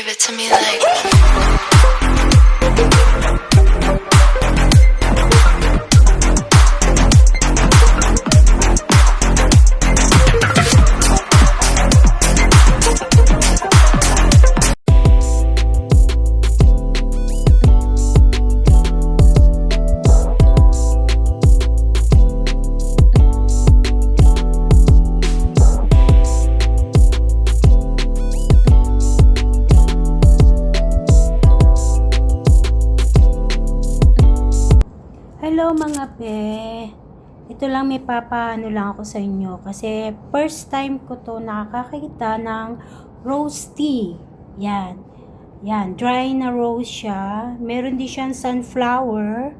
Give it to me like. Hello mga pe, ito lang may papaano lang ako sa inyo kasi first time ko to nakakakita ng rose tea. Yan, dry na rose siya. Meron din siyang sunflower,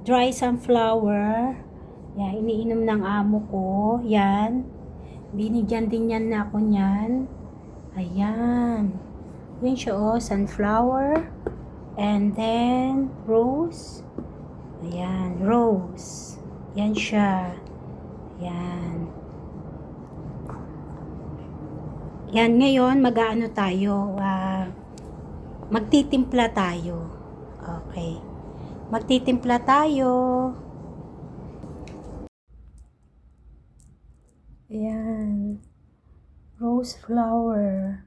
dry sunflower. Yan, iniinom ng amo ko. Yan, binigyan din yan na ako niyan. Ayan, yun siya oh, sunflower. And then, rose. Ayan, rose. Yan siya. Yan. Yan, ngayon, mag-aano tayo? Magtitimpla tayo. Okay. Magtitimpla tayo. Ayan. Rose flower.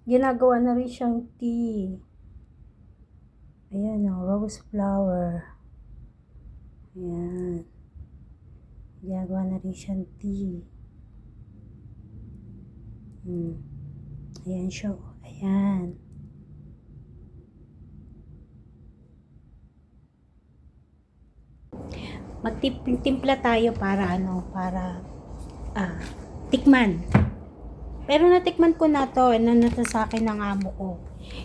Ginagawa na rin siyang tea. Ayan o, rose flower. Ayan. Ginagawa na rin siyang tea. Ayan siya. Ayan. Magtimpla tayo para tikman. Pero natikman ko na to, na sa akin ng amo ko.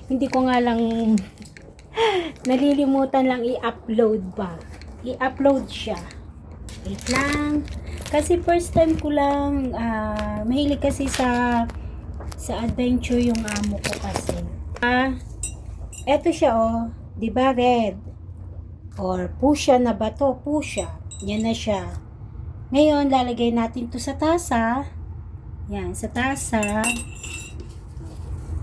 Hindi ko nga lang nalilimutan lang i-upload ba. I-upload siya. Wait lang. Kasi first time ko lang, mahilig kasi sa adventure yung amo ko kasi. Eto siya oh, di ba red? Or pusha na ba to? Pusha. Yan na siya. Ngayon, lalagay natin to sa tasa. Yan, sa tasa.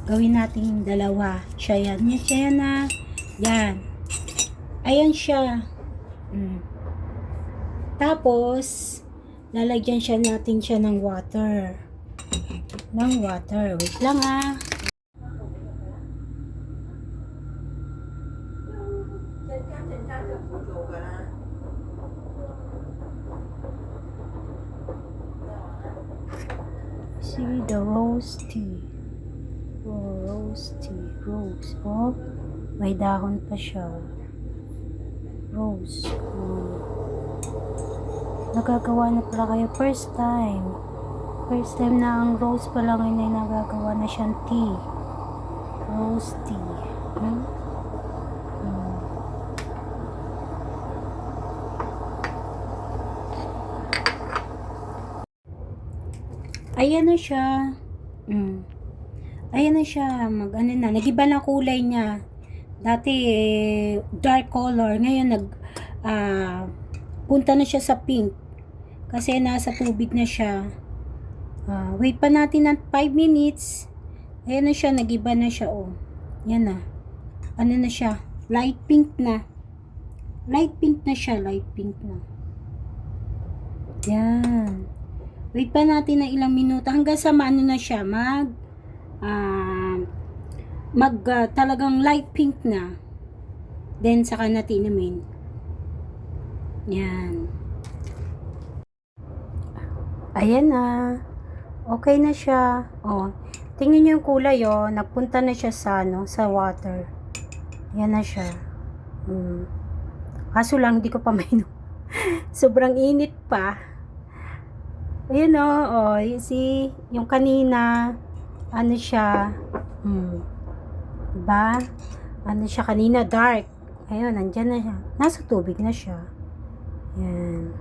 Gawin natin dalawa. Siya yan. Siya yan na. Yan. Ayan siya. Tapos, lalagyan siya natin siya ng water. Wait lang See the rose tea. Oh, rose tea. Rose. Oh, may dahon pa siya. Rose. Nagagawa na pala kayo first time. First time na ang rose pa lang ay nagagawa na siyang tea. Rose tea. Ayan na siya. Ayan na siya. Nag-iba na kulay niya. Dati dark color. Ngayon punta na siya sa pink. Kasi nasa tubig na siya. Wait pa natin ng 5 minutes. Ayan na siya. Nag-iba na siya. Oh. Yan na. Ano na siya? Light pink na. Light pink na siya. Light pink na. Yan. Wait pa natin ng ilang minuto hanggang sa maano na siya, talagang light pink na. Then saka natin inumin. Yan. Ayan na. Okay na siya. Oh, tingnan niyo yung kulay oh, nagpunta na siya sa water. Yan na siya. Kaso lang hindi ko pa mainom. Sobrang init pa. Ayan o, you see, yung kanina, ano siya, diba? Ano siya kanina, dark. Ayun, nandyan na siya. Nasa tubig na siya. Ayan.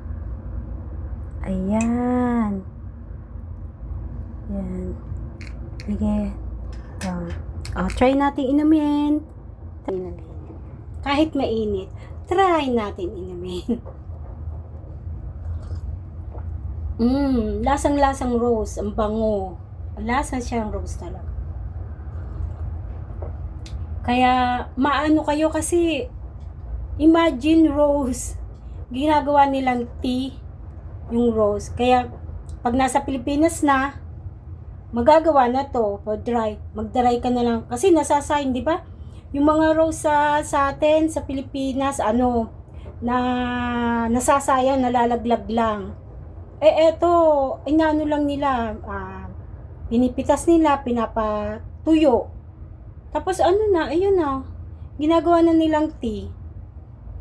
Ayan. Ayan. Sige. Try natin inumin. Kahit mainit, try natin inumin. Lasang-lasang rose, ang bango. Lasa siyang rose talaga. Kaya maano kayo kasi imagine rose, ginagawa nilang tea yung rose. Kaya pag nasa Pilipinas na, magagawa na to for dry. Mag-dry ka na lang kasi nasasayang, di ba? Yung mga rose sa atin sa Pilipinas, ano, na nasasayang, nalalaglag lang. Eto, inaano lang nila, pinipitas nila, pinapatuyo. Tapos ano na, ayun na, ginagawa na nilang tea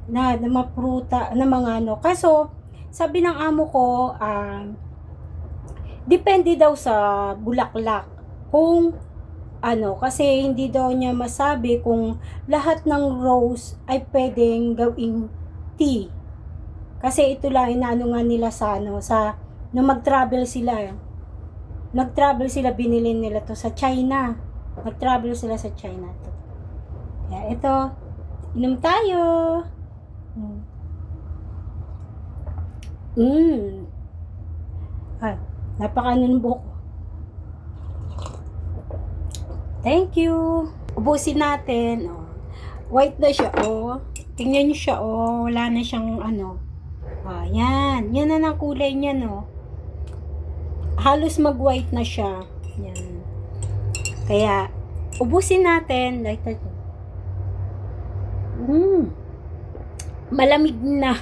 na mapruta, na mga ano. Kaso, sabi ng amo ko, depende daw sa bulaklak. Kung ano, kasi hindi daw niya masabi kung lahat ng rose ay pwedeng gawing tea. Kasi ito lang inaano nga nila sa ano, sa nung mag-travel sila. Nag-travel sila, binili nila to sa China. Nag-travel sila sa China to. Kaya ito, inom tayo. Ay, napakaano ng buhok. Thank you. Ubusin natin. Oh. White na siya, oh. Tingnan niyo siya, oh. Wala na siyang ano. Yan. Yan na ang kulay niya, no. Halos mag-white na siya. Yan. Kaya, ubusin natin. Like that. Malamig na.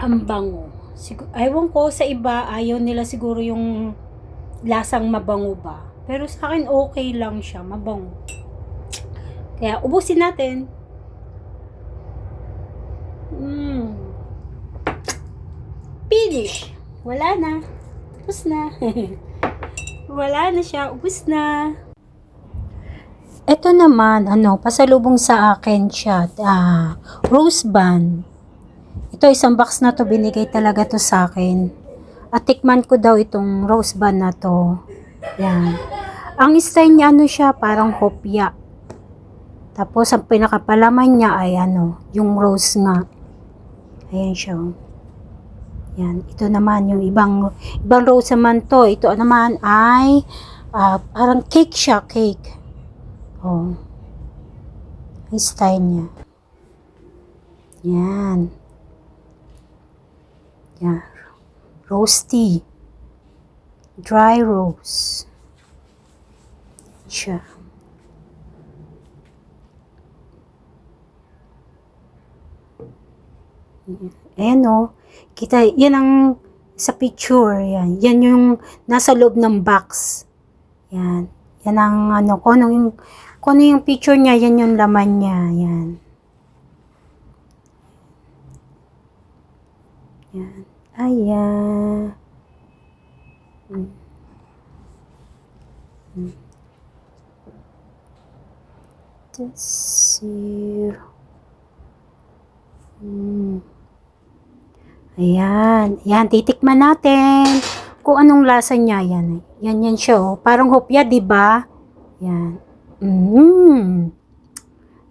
Ang bango. Ewan ko sa iba, ayaw nila siguro yung lasang mabango ba. Pero sa akin okay lang siya, mabango. Kaya ubusin natin. Finish. Wala na. Ubus na. Wala na siya, ubus na. Ito naman, ano, pasalubong sa akin siya, rose band. Ito, isang box na to, binigay talaga to sa akin. At tikman ko daw itong rose band na to. Yan. Ang style niya, ano siya, parang hopya. Tapos, ang pinakapalaman niya ay, ano, yung rose nga. Ayan siya. Yan. Ito naman, yung ibang rose naman to. Ito naman ay, parang cake siya, cake. Oh. Ang style niya. Yan. Yan. Rose tea. Dry rose. Siya. Ayan o. Kita, yan ang sa picture. Yan. Yan yung nasa loob ng box. Yan. Yan ang ano, kung ano yung picture niya, yan yung laman niya. Yan. Yan. Ayan. Ayan. Ayan, titikman natin kung anong lasa niya. Yan. Yan siya. Oh. Parang hopya, diba? Yan.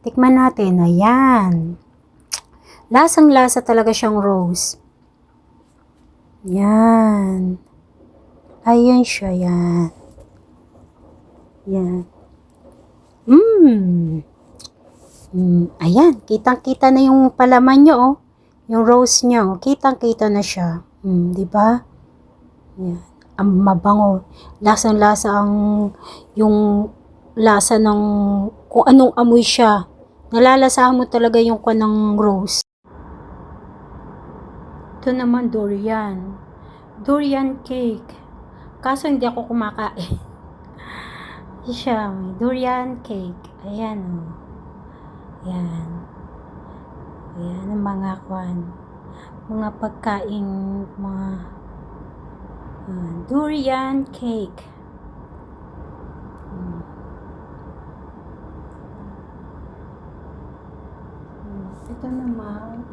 Tikman natin. Ayan. Lasang-lasa talaga siyang rose. Yan. Ayan siya, yan. Yan. Ayan, kitang-kita na yung palaman nyo, oh. Yung rose niya, oh. Kitang-kita na siya. Di ba? Yan. Ang mabango. Lasang-lasa yung lasa ng, kung anong amoy siya. Nalalasahan mo talaga yung kanang rose. Ito naman, durian. Durian cake. Kaso hindi ako kumakain. Siya, durian cake. Ayan, oh. Ayan. Ayan ang mga mga pagkain, mga durian cake. Ito naman,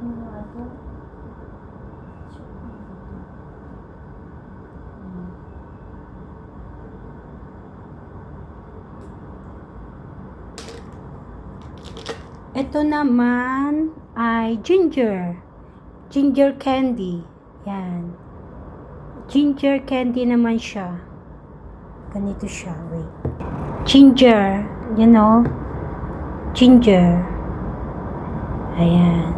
ito naman ay ginger candy. Yan. Ginger candy naman siya. Ganito siya, wait. Ginger, you know? Ginger. Ayan.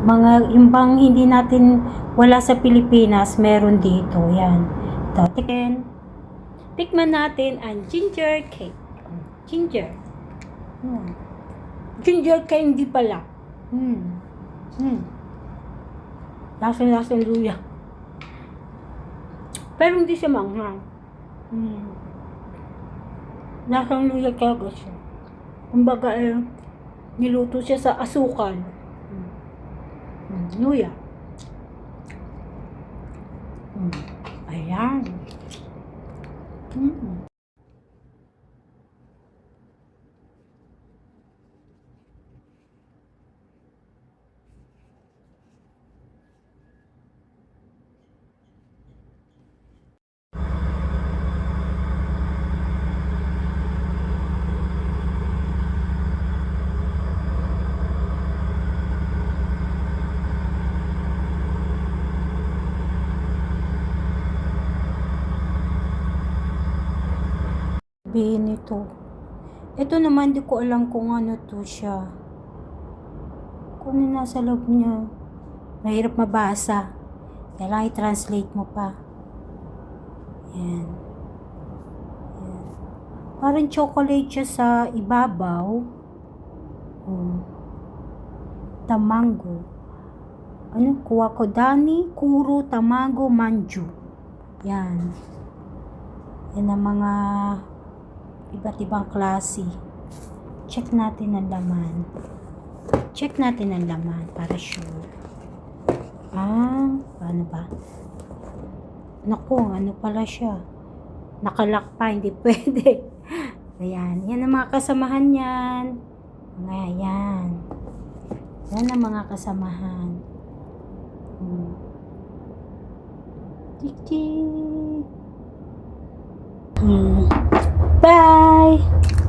Mga yung bang hindi natin wala sa Pilipinas, meron dito. Yan. Ito. Tikman natin ang ginger cake. Ginger. Ginger candy pala. Lasang-lasang luya. Pero hindi siya manghang. Lasang luya talaga siya. Kumbaga niluto siya sa asukal. Luya. Ayan. Sabihin nito. Ito naman, di ko alam kung ano to siya. Kung ano nasa loob niya. Mahirap mabasa. Kailangan i-translate mo pa. Yan. Yan. Parang chocolate siya sa ibabaw. Tamango. Ano? Kuwakodani, kuro, tamago, manju. Yan. Yan ang mga iba't ibang klase. Check natin ang laman. Check natin ang laman para sure. Paano ba? Naku, ano pala siya? Nakalak pa, hindi pwede. Ayan, yan ang mga kasamahan yan. Mga yan. Yan ang mga kasamahan. Tik-tik. Bye!